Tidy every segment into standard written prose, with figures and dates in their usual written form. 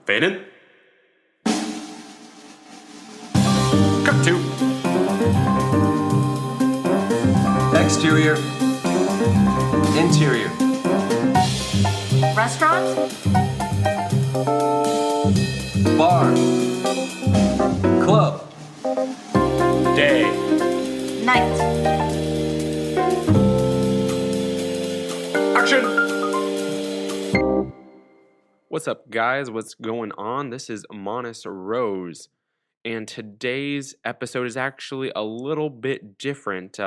Fade in. Cut to. Exterior. Interior. Restaurant? Bar. Club. Day. Night. Action. What's up, guys? What's going on? This is Monis Rose. And today's episode is actually a little bit different.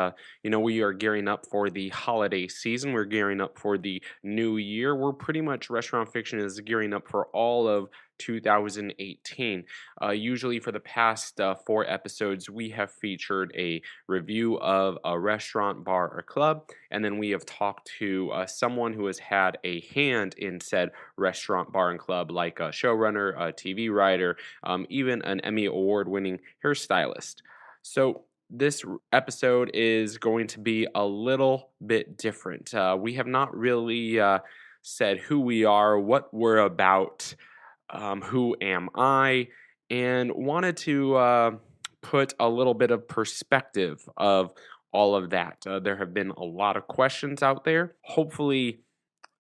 We are gearing up for the holiday season. We're gearing up for the new year. We're pretty much, Restaurant Fiction is gearing up for all of 2018. Usually for the past 4 episodes, we have featured a review of a restaurant, bar, or club, and then we have talked to someone who has had a hand in said restaurant, bar, and club, like a showrunner, a TV writer, even an Emmy Award-winning hairstylist. So this episode is going to be a little bit different. We have not really said who we are, what we're about, who am I, and wanted to put a little bit of perspective of all of that. There have been a lot of questions out there. Hopefully,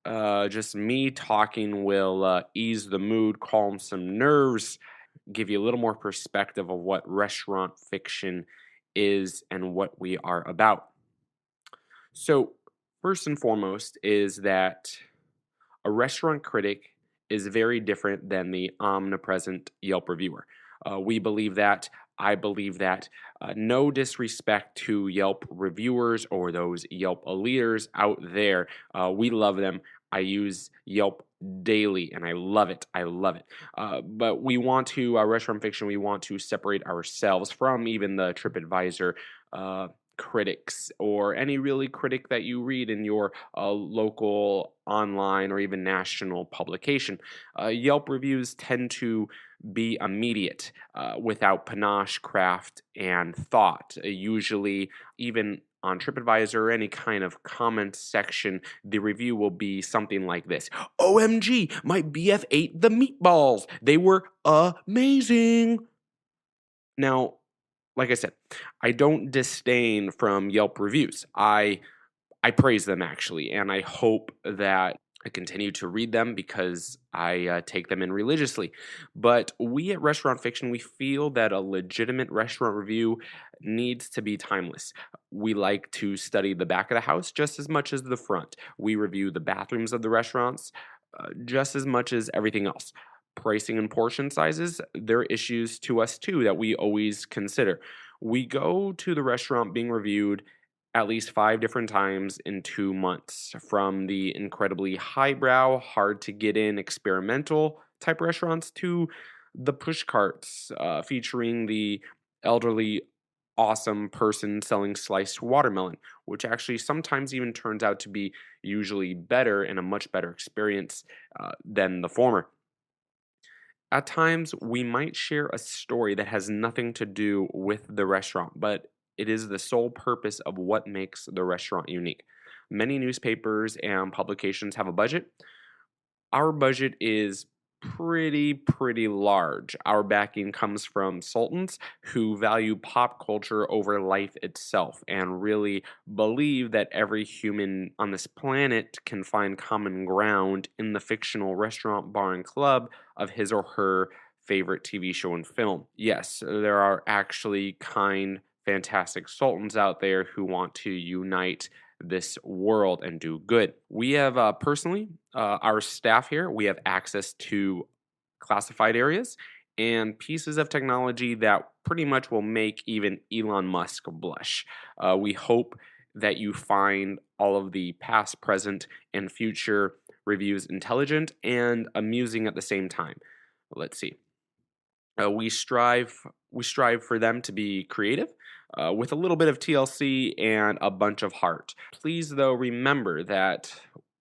just me talking will ease the mood, calm some nerves, give you a little more perspective of what restaurant fiction is and what we are about. So, first and foremost is that a restaurant critic is very different than the omnipresent Yelp reviewer. We believe that. I believe that. No disrespect to Yelp reviewers or those Yelp leaders out there. We love them. I use Yelp daily, and I love it. I love it. But we want to, Restaurant Fiction, we want to separate ourselves from even the TripAdvisor critics or any really critic that you read in your local, online, or even national publication. Yelp reviews tend to be immediate, without panache, craft, and thought. Usually, even on TripAdvisor or any kind of comment section, the review will be something like this. OMG, my BF ate the meatballs. They were amazing. Now, like I said, I don't disdain from Yelp reviews. I praise them, actually, and I hope that I continue to read them because I take them in religiously. But we at Restaurant Fiction, we feel that a legitimate restaurant review needs to be timeless. We like to study the back of the house just as much as the front. We review the bathrooms of the restaurants just as much as everything else. Pricing and portion sizes, they're issues to us too that we always consider. We go to the restaurant being reviewed at least 5 different times in 2 months, from the incredibly highbrow, hard to get in, experimental type restaurants to the push carts featuring the elderly, awesome person selling sliced watermelon, which actually sometimes even turns out to be usually better and a much better experience than the former. At times, we might share a story that has nothing to do with the restaurant, but it is the sole purpose of what makes the restaurant unique. Many newspapers and publications have a budget. Our budget is pretty large. Our backing comes from sultans who value pop culture over life itself and really believe that every human on this planet can find common ground in the fictional restaurant, bar, and club of his or her favorite TV show and film. Yes, there are actually kind, fantastic sultans out there who want to unite this world and do good. We have personally, our staff here, we have access to classified areas and pieces of technology that pretty much will make even Elon Musk blush. We hope that you find all of the past, present, and future reviews intelligent and amusing at the same time. Let's see. We strive for them to be creative, with a little bit of TLC and a bunch of heart. Please, though, remember that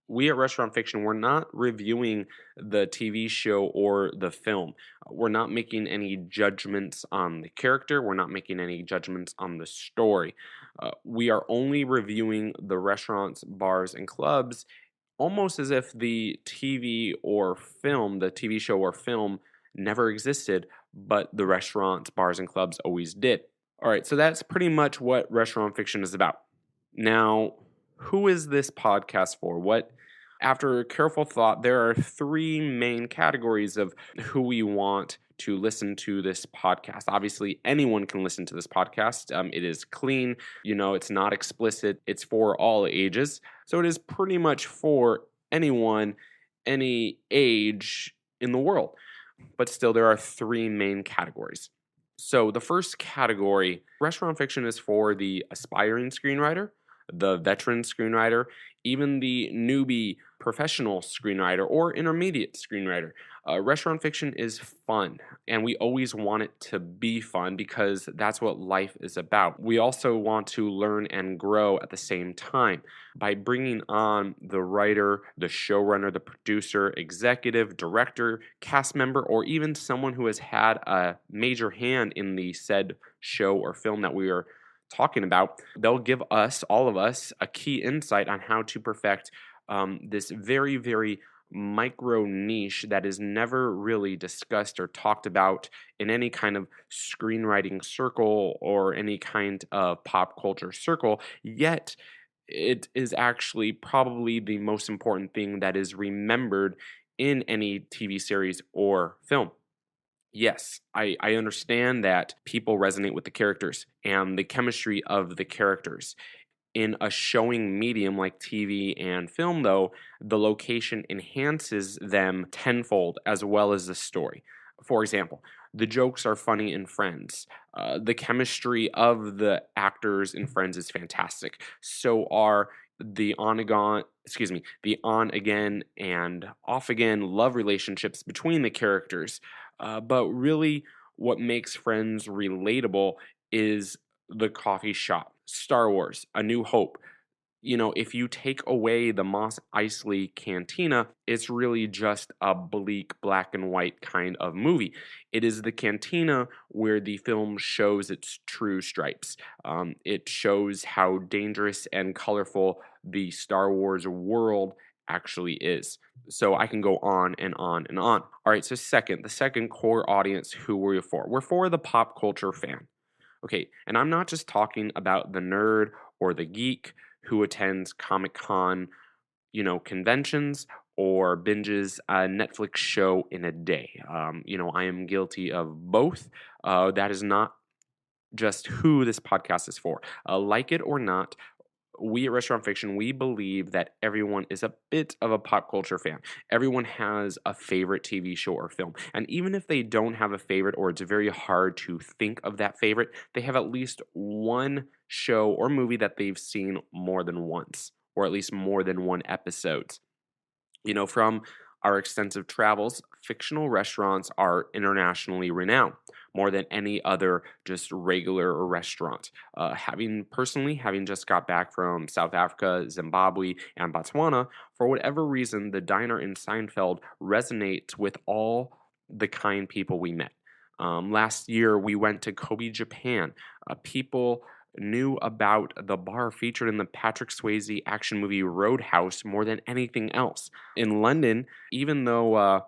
we at Restaurant Fiction, we're not reviewing the TV show or the film. We're not making any judgments on the character. We're not making any judgments on the story. We are only reviewing the restaurants, bars, and clubs almost as if the TV show or film never existed, but the restaurants, bars, and clubs always did. All right, so that's pretty much what restaurant fiction is about. Now, who is this podcast for? After careful thought, there are three main categories of who we want to listen to this podcast. Obviously, anyone can listen to this podcast. It is clean, it's not explicit, it's for all ages. So it is pretty much for anyone, any age in the world. But still, there are three main categories. So the first category, restaurant fiction, is for the aspiring screenwriter, the veteran screenwriter, even the newbie professional screenwriter or intermediate screenwriter. Restaurant fiction is fun, and we always want it to be fun because that's what life is about. We also want to learn and grow at the same time by bringing on the writer, the showrunner, the producer, executive, director, cast member, or even someone who has had a major hand in the said show or film that we are talking about. They'll give us, all of us, a key insight on how to perfect this very, very micro niche that is never really discussed or talked about in any kind of screenwriting circle or any kind of pop culture circle, yet it is actually probably the most important thing that is remembered in any TV series or film. Yes, I understand that people resonate with the characters and the chemistry of the characters. In a showing medium like TV and film, though, the location enhances them tenfold as well as the story. For example, the jokes are funny in Friends. The chemistry of the actors in Friends is fantastic. So are the on again and off again love relationships between the characters. But really, what makes Friends relatable is the coffee shop. Star Wars, A New Hope. If you take away the Mos Eisley cantina, it's really just a bleak black and white kind of movie. It is the cantina where the film shows its true stripes. It shows how dangerous and colorful the Star Wars world actually is. So I can go on and on and on. All right, so the second core audience who we're for. We're for the pop culture fan. Okay, and I'm not just talking about the nerd or the geek who attends Comic-Con, conventions or binges a Netflix show in a day. I am guilty of both. That is not just who this podcast is for. Like it or not, we at Restaurant Fiction, we believe that everyone is a bit of a pop culture fan. Everyone has a favorite TV show or film. And even if they don't have a favorite or it's very hard to think of that favorite, they have at least one show or movie that they've seen more than once, or at least more than one episode. From our extensive travels, fictional restaurants are internationally renowned more than any other just regular restaurant. Having just got back from South Africa, Zimbabwe, and Botswana, for whatever reason, the diner in Seinfeld resonates with all the kind people we met. Last year, we went to Kobe, Japan. People knew about the bar featured in the Patrick Swayze action movie Roadhouse more than anything else. In London, even though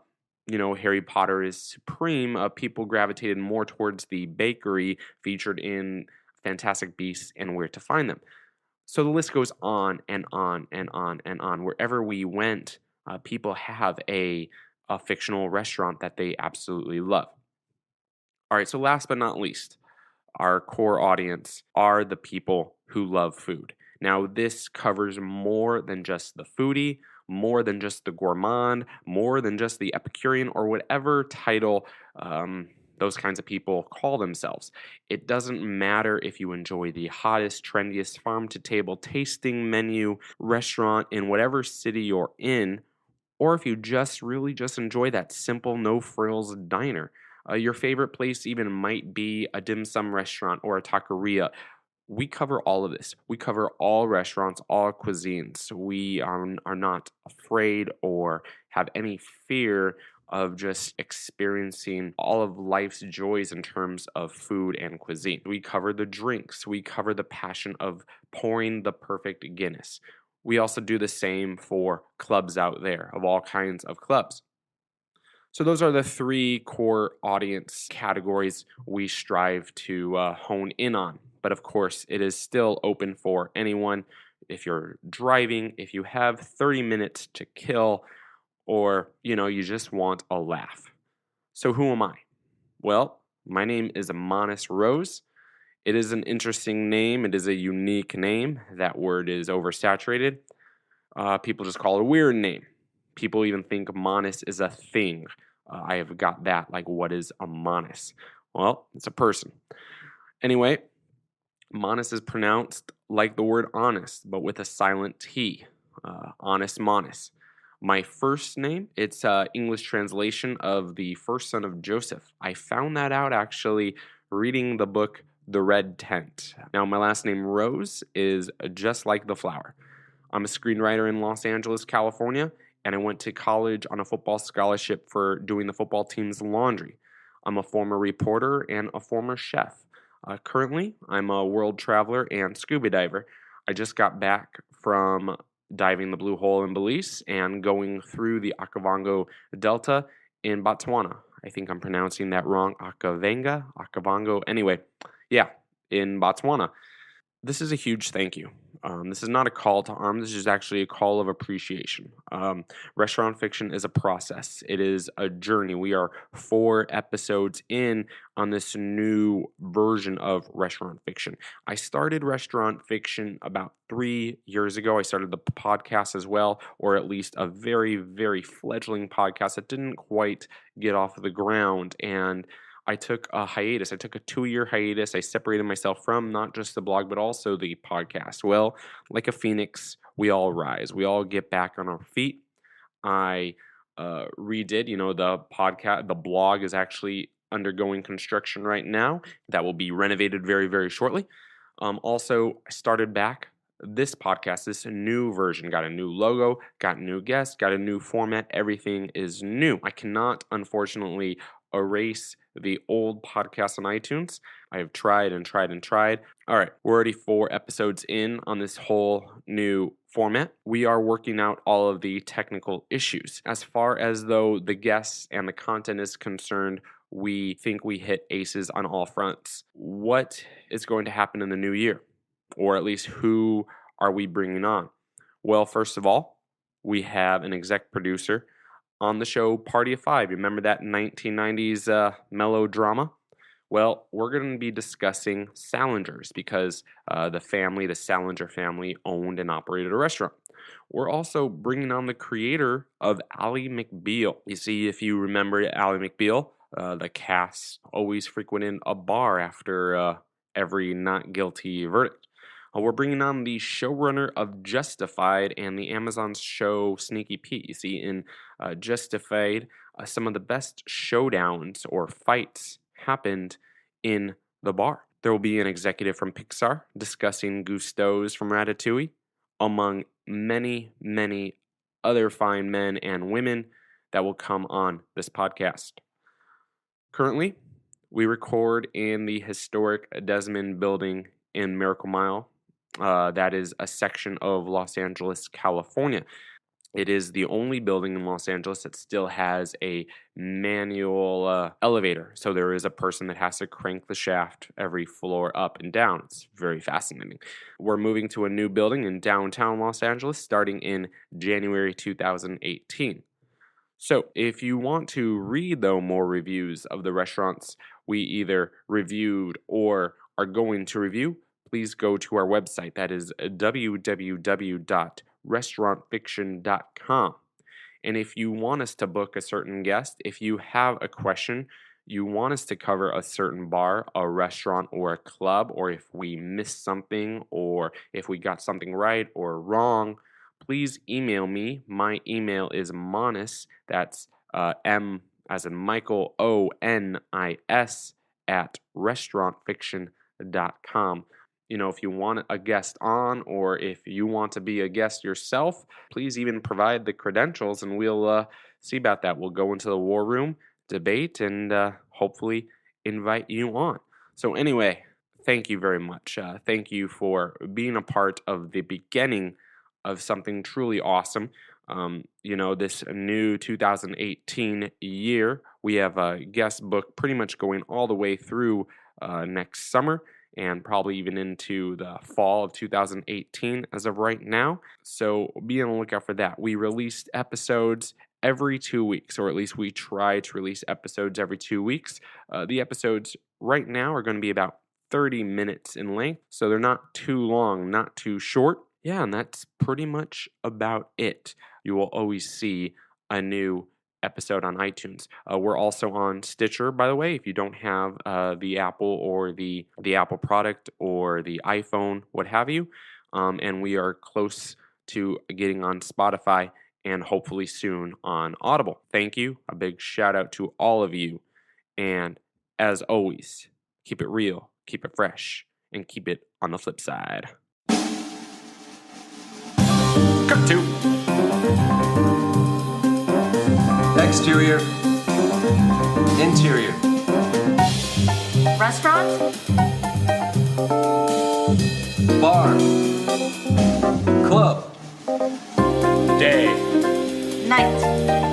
Harry Potter is supreme, people gravitated more towards the bakery featured in Fantastic Beasts and Where to Find Them. So the list goes on and on and on and on. Wherever we went, people have a fictional restaurant that they absolutely love. All right, so last but not least, our core audience are the people who love food. Now, this covers more than just the foodie, more than just the gourmand, more than just the Epicurean, or whatever title those kinds of people call themselves. It doesn't matter if you enjoy the hottest, trendiest farm-to-table tasting menu restaurant in whatever city you're in, or if you just enjoy that simple, no-frills diner. Your favorite place even might be a dim sum restaurant or a taqueria. We cover all of this. We cover all restaurants, all cuisines. We are not afraid or have any fear of just experiencing all of life's joys in terms of food and cuisine. We cover the drinks. We cover the passion of pouring the perfect Guinness. We also do the same for clubs out there of all kinds of clubs. So those are the three core audience categories we strive to hone in on. But of course, it is still open for anyone. If you're driving, if you have 30 minutes to kill, or you just want a laugh. So who am I? Well, my name is Monis Rose. It is an interesting name. It is a unique name. That word is oversaturated. People just call it a weird name. People even think Monis is a thing. I have got that. Like, what is a Monis? Well, it's a person. Anyway, Monis is pronounced like the word honest, but with a silent T. Honest Monis. My first name, it's English translation of the first son of Joseph. I found that out actually reading the book The Red Tent. Now, my last name, Rose, is just like the flower. I'm a screenwriter in Los Angeles, California, and I went to college on a football scholarship for doing the football team's laundry. I'm a former reporter and a former chef. Currently, I'm a world traveler and scuba diver. I just got back from diving the Blue Hole in Belize and going through the Okavango Delta in Botswana. I think I'm pronouncing that wrong. Okavango. Anyway, yeah, in Botswana. This is a huge thank you. This is not a call to arms. This is actually a call of appreciation. Restaurant fiction is a process. It is a journey. We are 4 episodes in on this new version of restaurant fiction. I started restaurant fiction about 3 years ago. I started the podcast as well, or at least a very, very fledgling podcast that didn't quite get off the ground. And I took a hiatus. I took a 2-year hiatus. I separated myself from not just the blog, but also the podcast. Well, like a phoenix, we all rise. We all get back on our feet. I redid, the podcast. The blog is actually undergoing construction right now. That will be renovated very, very shortly. Also, I started back this podcast, this new version, got a new logo, got new guests, got a new format. Everything is new. I cannot, unfortunately, erase the old podcast on iTunes. I have tried and tried and tried. All right, we're already 4 episodes in on this whole new format. We are working out all of the technical issues. As far as though the guests and the content is concerned, we think we hit aces on all fronts. What is going to happen in the new year? Or at least who are we bringing on? Well, first of all, we have an exec producer on the show Party of Five. Remember that 1990s melodrama? Well, we're going to be discussing Salingers because the Salinger family, owned and operated a restaurant. We're also bringing on the creator of Ally McBeal. You see, if you remember Ally McBeal, the cast always frequented a bar after every not guilty verdict. We're bringing on the showrunner of Justified and the Amazon show Sneaky Pete. You see, in Justified, some of the best showdowns or fights happened in the bar. There will be an executive from Pixar discussing Gusteau's from Ratatouille, among many, many other fine men and women that will come on this podcast. Currently, we record in the historic Desmond Building in Miracle Mile. That is a section of Los Angeles, California. It is the only building in Los Angeles that still has a manual elevator. So there is a person that has to crank the shaft every floor up and down. It's very fascinating. We're moving to a new building in downtown Los Angeles starting in January 2018. So if you want to read, though, more reviews of the restaurants we either reviewed or are going to review, please go to our website. That is www.restaurantfiction.com. And if you want us to book a certain guest, if you have a question, you want us to cover a certain bar, a restaurant, or a club, or if we missed something, or if we got something right or wrong, please email me. My email is Monis, that's M as in Michael, ONIS, at restaurantfiction.com. If you want a guest on, or if you want to be a guest yourself, please even provide the credentials and we'll see about that. We'll go into the war room, debate, and hopefully invite you on. So anyway, thank you very much. Thank you for being a part of the beginning of something truly awesome. This new 2018 year, we have a guest book pretty much going all the way through next summer and probably even into the fall of 2018 as of right now. So be on the lookout for that. We released episodes every 2 weeks, or at least we try to release episodes every 2 weeks. The episodes right now are going to be about 30 minutes in length, so they're not too long, not too short. Yeah, and that's pretty much about it. You will always see a new episode on iTunes. We're also on Stitcher, by the way, if you don't have the Apple or the Apple product or the iPhone, what have you. And we are close to getting on Spotify and hopefully soon on Audible. Thank you. A big shout out to all of you. And as always, keep it real, keep it fresh, and keep it on the flip side. Cut to Exterior. Interior. Restaurant? Bar. Club. day. Night.